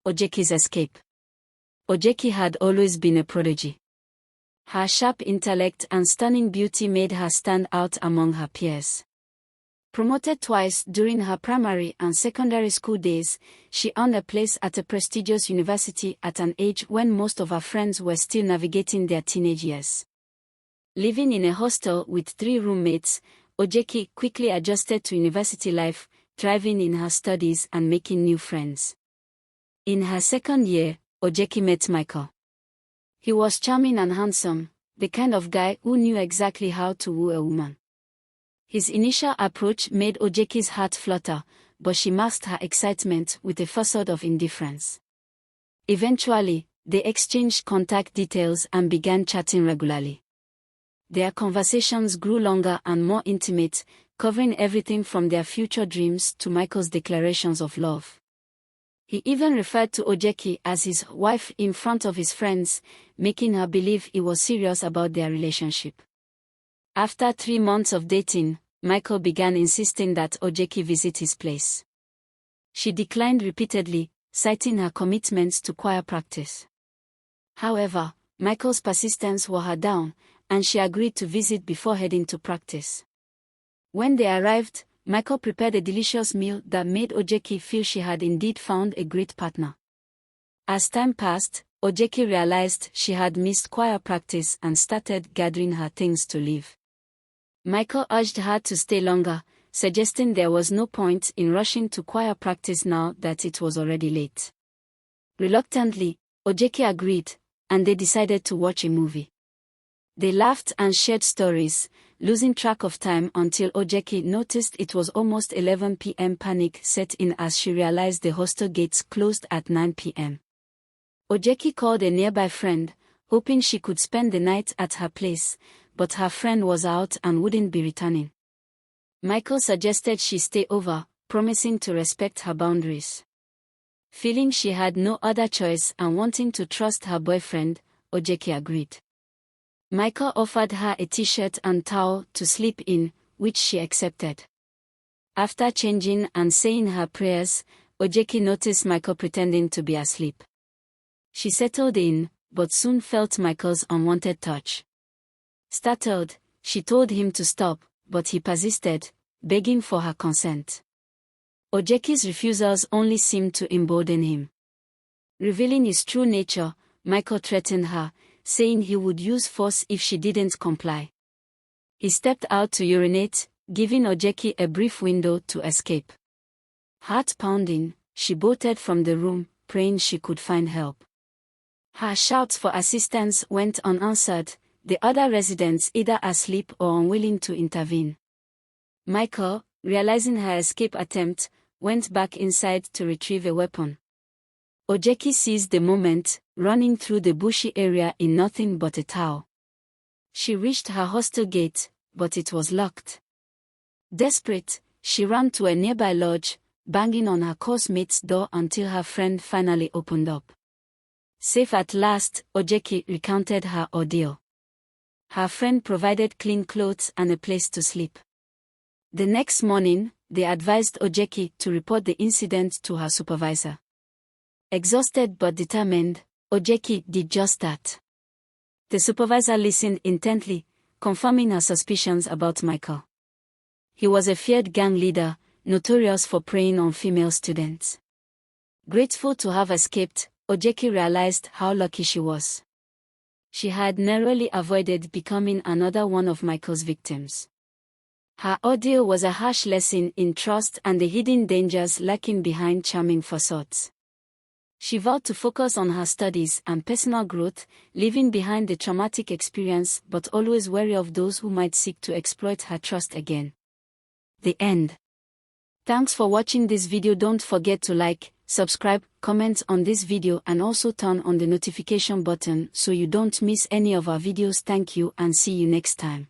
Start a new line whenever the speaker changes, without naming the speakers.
Ojeki's escape. Ojeki had always been a prodigy. Her sharp intellect and stunning beauty made her stand out among her peers. Promoted twice during her primary and secondary school days, she earned a place at a prestigious university at an age when most of her friends were still navigating their teenage years. Living in a hostel with 3 roommates, Ojeki quickly adjusted to university life, thriving in her studies and making new friends. In her second year, Ojeki met Michael. He was charming and handsome, the kind of guy who knew exactly how to woo a woman. His initial approach made Ojeki's heart flutter, but she masked her excitement with a facade of indifference. Eventually, they exchanged contact details and began chatting regularly. Their conversations grew longer and more intimate, covering everything from their future dreams to Michael's declarations of love. He even referred to Ojeki as his wife in front of his friends, making her believe he was serious about their relationship. After 3 months of dating, Michael began insisting that Ojeki visit his place. She declined repeatedly, citing her commitments to choir practice. However, Michael's persistence wore her down, and she agreed to visit before heading to practice. When they arrived, Michael prepared a delicious meal that made Ojeki feel she had indeed found a great partner. As time passed, Ojeki realized she had missed choir practice and started gathering her things to leave. Michael urged her to stay longer, suggesting there was no point in rushing to choir practice now that it was already late. Reluctantly, Ojeki agreed, and they decided to watch a movie. They laughed and shared stories, losing track of time until Ojeki noticed it was almost 11 p.m. Panic set in as she realized the hostel gates closed at 9 p.m. Ojeki called a nearby friend, hoping she could spend the night at her place, but her friend was out and wouldn't be returning. Michael suggested she stay over, promising to respect her boundaries. Feeling she had no other choice and wanting to trust her boyfriend, Ojeki agreed. Michael offered her a t-shirt and towel to sleep in, which she accepted. After changing and saying her prayers, Ojeki noticed Michael pretending to be asleep. She settled in, but soon felt Michael's unwanted touch. Startled, she told him to stop, but he persisted, begging for her consent. Ojeki's refusals only seemed to embolden him. Revealing his true nature, Michael threatened her, saying he would use force if she didn't comply. He stepped out to urinate, giving Ojeki a brief window to escape. Heart pounding, she bolted from the room, praying she could find help. Her shouts for assistance went unanswered, the other residents either asleep or unwilling to intervene. Michael, realizing her escape attempt, went back inside to retrieve a weapon. Ojeki seized the moment, running through the bushy area in nothing but a towel. She reached her hostel gate, but it was locked. Desperate, she ran to a nearby lodge, banging on her course mate's door until her friend finally opened up. Safe at last, Ojeki recounted her ordeal. Her friend provided clean clothes and a place to sleep. The next morning, they advised Ojeki to report the incident to her supervisor. Exhausted but determined, Ojeki did just that. The supervisor listened intently, confirming her suspicions about Michael. He was a feared gang leader, notorious for preying on female students. Grateful to have escaped, Ojeki realized how lucky she was. She had narrowly avoided becoming another one of Michael's victims. Her ordeal was a harsh lesson in trust and the hidden dangers lurking behind charming facades. She vowed to focus on her studies and personal growth, leaving behind the traumatic experience but always wary of those who might seek to exploit her trust again. The end. Thanks for watching this video. Don't forget to like, subscribe, comment on this video and also turn on the notification button so you don't miss any of our videos. Thank you and see you next time.